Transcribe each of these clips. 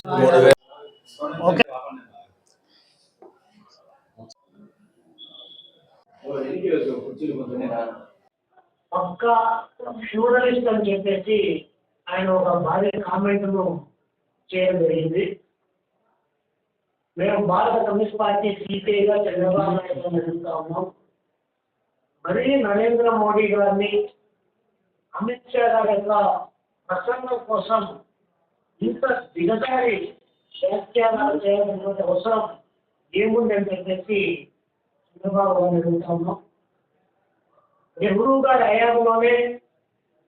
3000 okay. ఒక్క feudalist అని చెప్పేసి ఆయన ఒక భారీ కామెంట్ను చేయడం జరిగింది. మేము భారత కమ్యూనిస్ట్ పార్టీ సిపిఐగా చంద్రబాబు నాయుడు గారిని అడుగుతా ఉన్నాం. మరీ నరేంద్ర మోడీ గారిని, అమిత్ షా గారి యొక్క ప్రసంగం కోసం ఇంత దిగజారి వ్యాఖ్యానాలు చేయాల్సినటువంటి అవసరం ఏముందని చెప్పేసి చంద్రబాబు గారిని అడుగుతా ఉన్నాం. నెహ్రూ గారి హయాంలోనే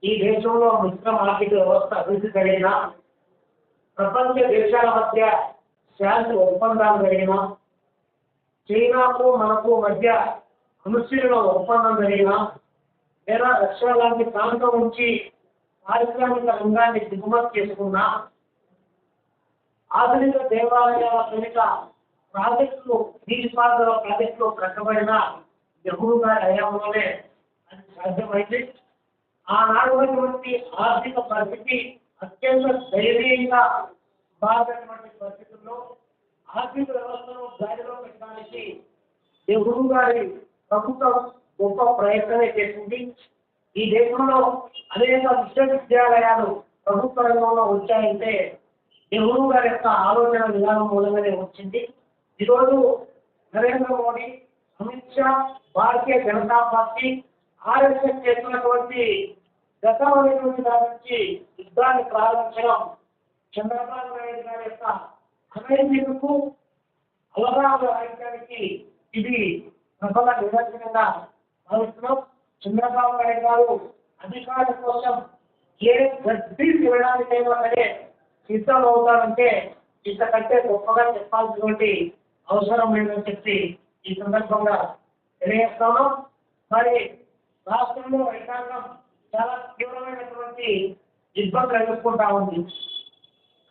ఈ దేశంలో మిశ్రమ ఆర్థిక వ్యవస్థ అభివృద్ధి కలిగిన, ప్రపంచ దేశాల మధ్య శాంతి ఒప్పందాలు జరిగిన, చైనాకు మనకు మధ్య అనుశీలన ఒప్పందం జరిగిన, లేదా రష్యా లాంటి ప్రాంతం నుంచి పారిశ్రామిక రంగాన్ని దిగుమతి చేసుకున్న, ఆధునిక దేవాలయాల వెనుక ప్రాజెక్టులు, నీటిపారుదల ప్రాజెక్టులు కట్టబడిన నెహ్రూ గారి హయాంలోనే అది సాధ్యమైంది. ఆనాడున్నటువంటి ఆర్థిక పరిస్థితి అత్యంత దయనీయంగా బాధటువంటి పరిస్థితుల్లో ఆర్థిక వ్యవస్థను గాడిలో పెట్టడానికి నెహ్రూ గారి ప్రభుత్వం గొప్ప ప్రయత్నమే చేసింది. ఈ దేశంలో అనేక విశ్వవిద్యాలయాలు ప్రభుత్వ రంగంలో వచ్చాయంటే నెహ్రూ గారి యొక్క ఆలోచన విధానం మూలంగానే వచ్చింది. ఈరోజు నరేంద్ర మోడీ, అమిత్ షా, భారతీయ జనతా పార్టీ, ఆర్ఎస్ఎస్ చేస్తున్నటువంటి గతమైనటువంటి దాని నుంచి యుద్ధాన్ని ప్రారంభించడం చంద్రబాబు నాయుడు గారి యొక్క అమెరికకు అవగాహన రాయడానికి ఇది ప్రబల నిదర్శనంగా భావిస్తున్నాం. చంద్రబాబు నాయుడు గారు అధికారుల కోసం ఏ గడ్డి తినడానికైనా సరే సిద్ధం అవుతారంటే ఇంతకంటే గొప్పగా చెప్పాల్సినటువంటి అవసరం లేదని చెప్పి ఈ సందర్భంగా తెలియజేస్తాను. మరి రాష్ట్రంలో రైతాంగం చాలా తీవ్రమైనటువంటి ఇబ్బందులు ఎదుర్కొంటా ఉంది.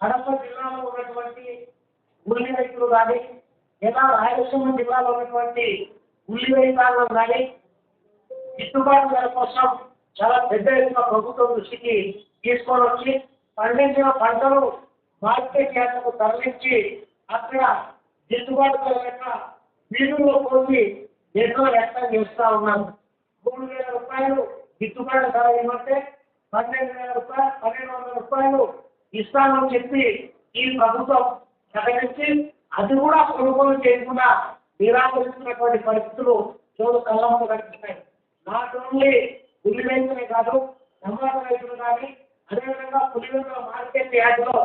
కడప జిల్లాలో ఉన్నటువంటి ఉల్లి రైతులు కానీ, లేదా రాయలసీమ జిల్లాలో ఉన్నటువంటి ఉల్లి రైతాంగం కానీ గిట్టుబాటు ధర కోసం చాలా పెద్ద ఎత్తున ప్రభుత్వం దృష్టికి తీసుకొని వచ్చి పండించిన పంటలు మార్కెట్ యార్డుకు తరలించి అక్కడ గిట్టుబాటు ధర లేక వీధుల్లో పోసి నిరసన వ్యక్తం చేస్తూ ఉన్నాం. 3,000 రూపాయలు గిట్టుబాటు ధర ఇవ్వమంటే 12,100 రూపాయలు ఇస్తామని చెప్పి ఈ ప్రభుత్వం ప్రకటించి అది కూడా కొనుగోలు చేయకుండా నిరాకరిస్తున్నటువంటి పరిస్థితులు చోటు కళ్ళము కనిపిస్తున్నాయి. నాట్ ఓన్లీ ఉల్లి రైతులే కాదు, టమాటా రైతులు కానీ, అదేవిధంగా పులివెందుల మార్కెట్ యార్డులో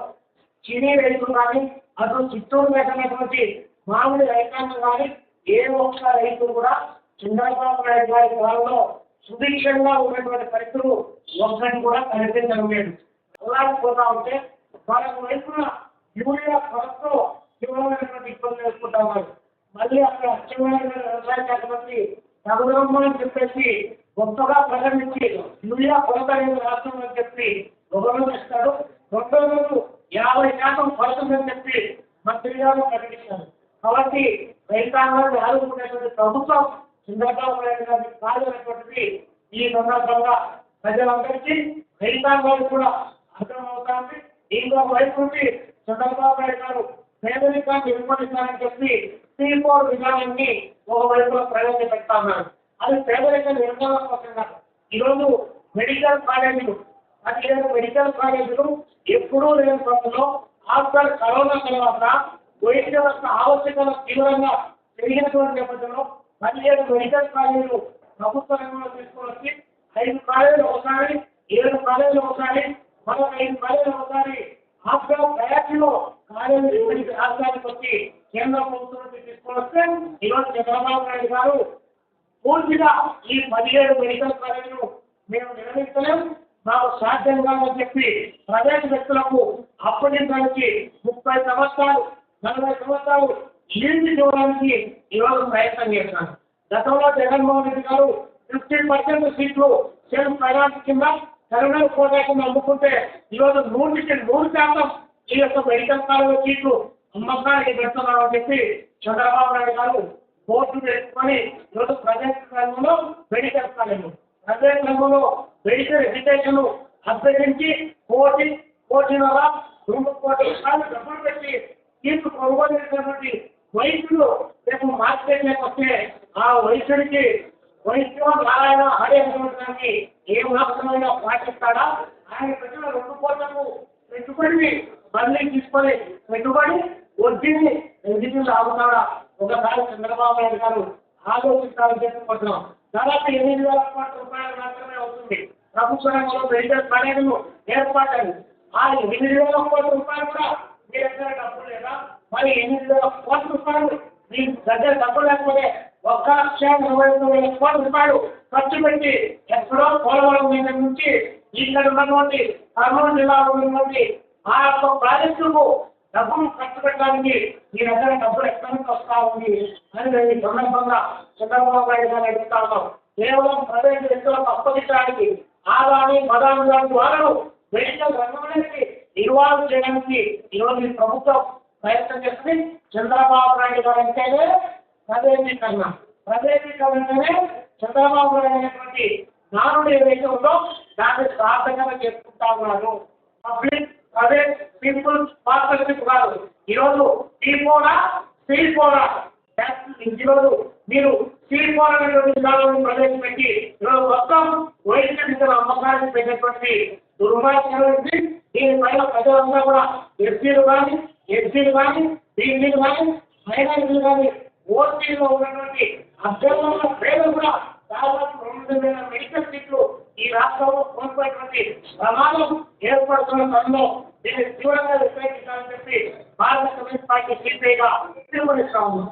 చినీ రైతులు కానీ, అటు చిత్తూరు పెట్టినటువంటి మామిడి రైతాంగం కానీ, ఏ ఒక్క రైతు కూడా చంద్రబాబు నాయుడు గారి కాలంలో సుభిక్షంగా ఉన్నటువంటి పరిస్థితులు ఒక్కటి కూడా కనిపించడం లేదు. అలాగే పోతా ఉంటే వాళ్ళకు వైపున యూరియా కొరతతో తీవ్రమైనటువంటి ఇబ్బందులు ఎదుర్కొంటా ఉన్నారు. మళ్ళీ అక్కడ అచ్చమైన వ్యవసాయ శాఖ మంత్రి రఘురామని చెప్పేసి గొప్పగా ప్రకటించి యూరియా కొరత అనేది రాష్ట్రం అని చెప్పి గవర్నమెంట్ ఇస్తాడు. 2 రోజులు 50% కొరత అని చెప్పి మంత్రి గారు ప్రకటిస్తారు. కాబట్టి రైతాంగాన్ని ఆదుకునేటువంటి ప్రభుత్వం చంద్రబాబు నాయుడు గారిని కాదనేటువంటిది ఈ సందర్భంగా ప్రజలందరికీ, రైతాంగానికి కూడా అర్థమవుతుంది. ఇంకో వైపు నుండి చంద్రబాబు నాయుడు గారు పేదరికాన్ని నిర్మూలించాలని చెప్పి C4 విధానాన్ని ఒకవైపులో ప్రవేశపెడతా ఉన్నారు. అది పేదరిక నిర్మూలన కోసం కాదు. ఈరోజు మెడికల్ కాలేజీలు, 17 మెడికల్ కాలేజీలు ఎప్పుడూ లేని క్రమంలో ఆఫ్టర్ కరోనా తర్వాత వైద్య వ్యవస్థ ఆవశ్యకత తీవ్రంగా పెరిగినటువంటి నేపథ్యంలో 17 మెడికల్ కాలేజీలు ప్రభుత్వ రంగంలో తీసుకొని వచ్చి 5 కాలేజీలు ఒకసారి, 7 కాలేజీలు ఒకసారి, మరో 5 కాలేజీలు ఒకసారి ఆఫ్టర్ బ్యాచ్లో కాలేజీ రాష్ట్రానికి వచ్చి కేంద్ర ప్రభుత్వం నుంచి తీసుకొని వస్తే ఈరోజు చంద్రబాబు నాయుడు గారు పూర్తిగా ఈ 17 మెడికల్ కాలేజీలు మేము నిర్వహించలేం, మాకు సాధ్యం కాదని చెప్పి ప్రైవేట్ వ్యక్తులకు అప్పగించడానికి 30 సంవత్సరాలు 40 సంవత్సరాలు లీజు ఇవ్వడానికి ఈరోజు ప్రయత్నం చేస్తున్నారు. గతంలో జగన్మోహన్ రెడ్డి గారు 50% సీట్లు సెల్ఫ్ ఫైనాన్స్ కింద కరోనా కోటా కింద అమ్ముకుంటే ఈరోజు 100% ఈ యొక్క మెడికల్ కాలేజీ సీట్లు అమ్మకానికి పెడుతున్నారని చెప్పి చంద్రబాబు నాయుడు గారు బోర్డు వేసుకొని ఈరోజు ప్రైవేట్ రంగంలో మెడికల్ కాలేజీలు, ప్రైవేట్ రంగంలో మెడికల్ ఎడ్యుకేషన్ అభ్యసించి 1.5 కోట్ల 2 కోట్ల రూపాయలు డబ్బులు పెట్టి తీర్పు కొనుగోలు చేసినటువంటి వైద్యులు రేపు మార్కెట్లోకి వస్తే ఆ వైద్యుడికి వైద్యం నారాయణ హరే అనేటువంటి ఏ మాత్రమైనా పాటిస్తాడా? ఆయన పెట్టిన 2 కోట్లకు పెట్టుబడిని మళ్ళీ తీసుకొని పెట్టుబడి వడ్డీని ఎందుకు ఆగుతాడా? ఒకసారి చంద్రబాబు నాయుడు గారు ఆలోచించాలని చెప్పుకుంటున్నాం. దాదాపు 8,000 కోట్ల రూపాయలు మాత్రమే అవుతుంది ప్రభుత్వ రంగంలో మెడికల్ కాలేజీలు ఏర్పాటైంది. ఆ 8,000 కోట్ల రూపాయలు కూడా మీ దగ్గర డబ్బులు లేదా? మరి 8,000 కోట్ల రూపాయలు మీ దగ్గర డబ్బులు లేకపోతే 1,29,000 కోట్ల రూపాయలు ఖర్చు పెట్టి ఎక్కడో పోలవరం దగ్గర నుంచి ఇక్కడ ఉన్నటువంటి కర్నూలు జిల్లాలో ఉన్నటువంటి ఆ యొక్క ప్రాజెక్టులకు డబ్బులు ఖర్చు పెట్టడానికి మీ దగ్గర డబ్బులు ఎక్కడి నుంచి వస్తా ఉంది అని నేను ఈ సందర్భంగా చంద్రబాబు నాయుడు గారు అడుగుతా ఉన్నాం. కేవలం ప్రైవేటు వ్యక్తులకు అప్పగించడానికి ఆదాని మదాని లాంటి వాళ్ళను మెడికల్ రంగంలోకి ఇన్వాల్వ్ చేయడానికి ఈరోజు ఈ ప్రభుత్వం ప్రయత్నం చేస్తుంది. చంద్రబాబు నాయుడు గారు అంటేనే ప్రైవేటీకరణ, ప్రైవేటీకరణనే చంద్రబాబు నాయుడు అనేటువంటి నానుడు ఏదైతే ఉందో దాన్ని సార్థకంగా చేసుకుంటా ఉన్నారు. పబ్లిక్ ప్రైవేట్ పీపుల్ పార్ట్నర్షిప్ కాదు. ఈరోజు టీపోరా స్టీల్పోరా ఈరోజు మీరు స్టీల్పోరా అనేటువంటి విధానాలను ప్రవేశపెట్టి ఈరోజు మొత్తం వైద్య నిధుల అమ్మకానికి పెట్టినటువంటి దుర్మార్గం. దీనిపైన ప్రజలంతా కూడా ఎస్సీలు కానీ బీసీలు కానీ మైనారిటీలు కానీ ఓసీలో ఉన్నటువంటి అభ్యర్థుల పేర్లు కూడా దాదాపు 2,000 మెడికల్ సీట్లు ఈ రాష్ట్రంలో కోల్పోయినటువంటి ప్రమాదం ఏర్పడుతున్న తరుణంలో దీన్ని తీవ్రంగా వ్యతిరేకించాలని చెప్పి భారత కమ్యూనిస్ట్ పార్టీ సిపిఐగా పిలుపునిస్తా ఉన్నాం.